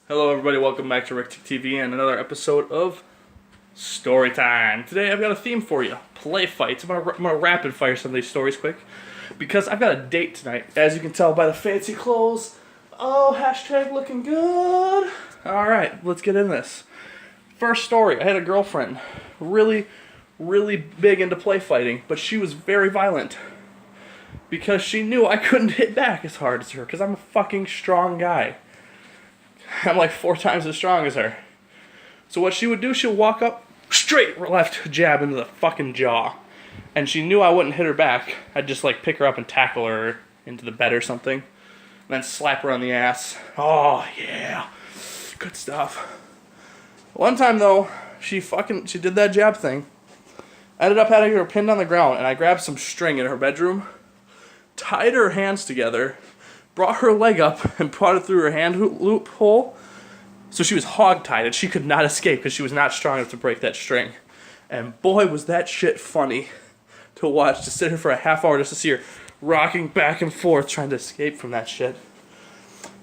Hello everybody, welcome back to Rick TV and another episode of Story Time. Today I've got a theme for you, play fights. I'm gonna rapid fire some of these stories quick because I've got a date tonight. As you can tell by the fancy clothes. Oh, hashtag looking good. Alright, let's get in this. First story, I had a girlfriend, really big into play fighting, but she was very violent because she knew I couldn't hit back as hard as her because I'm a fucking strong guy. I'm like 4 times as strong as her. So what she would do, she'll walk up, straight left jab into the fucking jaw. And she knew I wouldn't hit her back. I'd just like pick her up and tackle her into the bed or something. And then slap her on the ass. Oh yeah, good stuff. One time though, she did that jab thing. I ended up having her pinned on the ground, and I grabbed some string in her bedroom, tied her hands together, brought her leg up and brought it through her hand loophole. So she was hog-tied and she could not escape because she was not strong enough to break that string. And boy, was that shit funny to watch, to sit here for a half hour just to see her rocking back and forth trying to escape from that shit.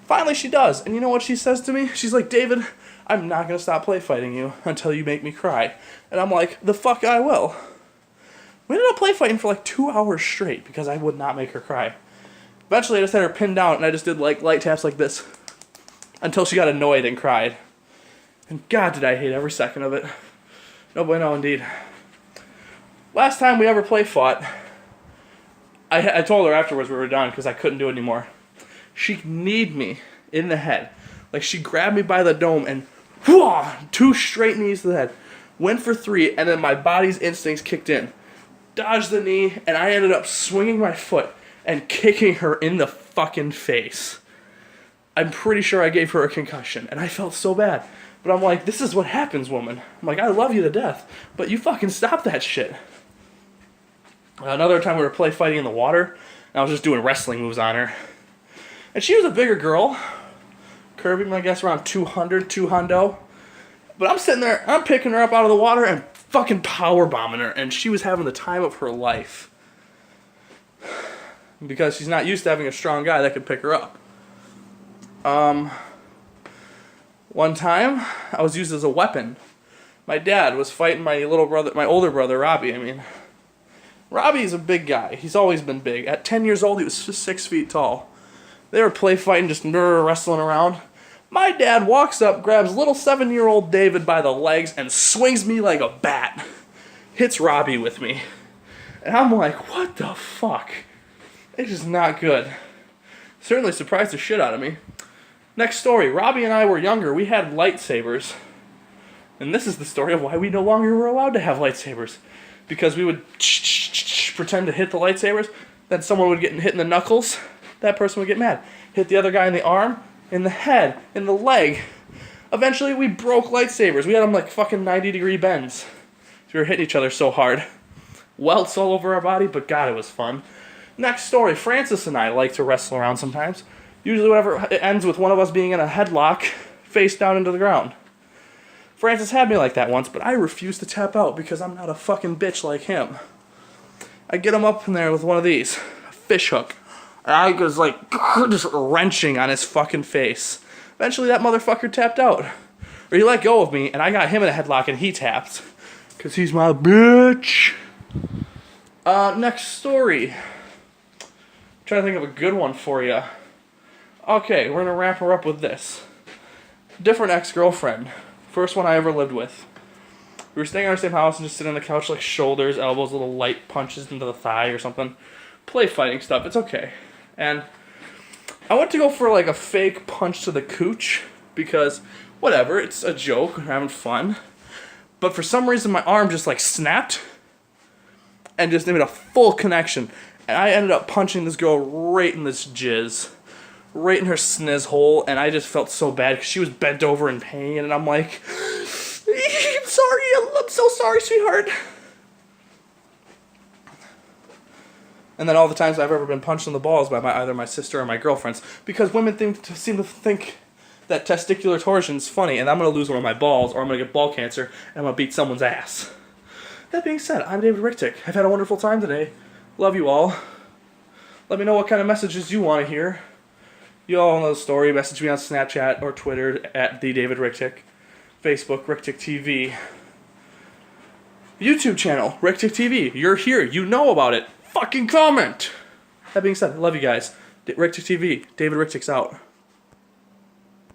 Finally she does, and you know what she says to me? She's like, David, I'm not going to stop play fighting you until you make me cry. And I'm like, the fuck I will. We ended up play fighting for like 2 hours straight because I would not make her cry. Eventually, I just had her pinned down, and I just did like light taps like this until she got annoyed and cried. And God, did I hate every second of it. No bueno, indeed. Last time we ever play fought, I told her afterwards we were done because I couldn't do it anymore. She kneed me in the head. Like, she grabbed me by the dome and whoo, 2 straight knees to the head. Went for 3, and then my body's instincts kicked in. Dodged the knee, and I ended up swinging my foot and kicking her in the fucking face. I'm pretty sure I gave her a concussion, and I felt so bad. But I'm like, this is what happens, woman. I'm like, I love you to death, but you fucking stop that shit. Another time we were play fighting in the water, and I was just doing wrestling moves on her. And she was a bigger girl, curving, I guess, around 200, 200. But I'm sitting there, I'm picking her up out of the water and fucking power bombing her, and she was having the time of her life. Because she's not used to having a strong guy that could pick her up. One time, I was used as a weapon. My dad was fighting my older brother, Robbie. Robbie's a big guy. He's always been big. At 10 years old, he was 6 feet tall. They were play fighting, just wrestling around. My dad walks up, grabs little 7-year-old David by the legs, and swings me like a bat. Hits Robbie with me. And I'm like, what the fuck? It's just not good. Certainly surprised the shit out of me. Next story. Robbie and I were younger. We had lightsabers. And this is the story of why we no longer were allowed to have lightsabers. Because we would pretend to hit the lightsabers. Then someone would get hit in the knuckles. That person would get mad. Hit the other guy in the arm, in the head, in the leg. Eventually we broke lightsabers. We had them like fucking 90-degree bends. We were hitting each other so hard. Welts all over our body, but God, it was fun. Next story, Francis and I like to wrestle around sometimes. Usually whenever it ends with one of us being in a headlock, face down into the ground. Francis had me like that once, but I refused to tap out because I'm not a fucking bitch like him. I get him up in there with one of these, a fish hook. And I was like, just wrenching on his fucking face. Eventually that motherfucker tapped out. Or he let go of me, and I got him in a headlock and he tapped. Because he's my bitch. Next story. Trying to think of a good one for you. Okay, we're gonna wrap her up with this. Different ex-girlfriend. First one I ever lived with. We were staying in our same house and just sitting on the couch, like shoulders, elbows, little light punches into the thigh or something. Play fighting stuff, it's okay. And I went to go for like a fake punch to the cooch because whatever, it's a joke, we're having fun. But for some reason my arm just like snapped and just made a full connection. And I ended up punching this girl right in this jizz. Right in her sniz hole. And I just felt so bad because she was bent over in pain. And I'm like, I'm sorry. I'm so sorry, sweetheart. And then all the times I've ever been punched in the balls by either my sister or my girlfriends. Because women seem to think that testicular torsion's funny. And I'm going to lose one of my balls or I'm going to get ball cancer. And I'm going to beat someone's ass. That being said, I'm David Ricktick. I've had a wonderful time today. Love you all. Let me know what kind of messages you want to hear. You all know the story. Message me on Snapchat or Twitter at the David Ricktick. Facebook, Ricktick TV. YouTube channel, Ricktick TV. You're here. You know about it. Fucking comment. That being said, I love you guys. Ricktick TV. David Ricktick's out.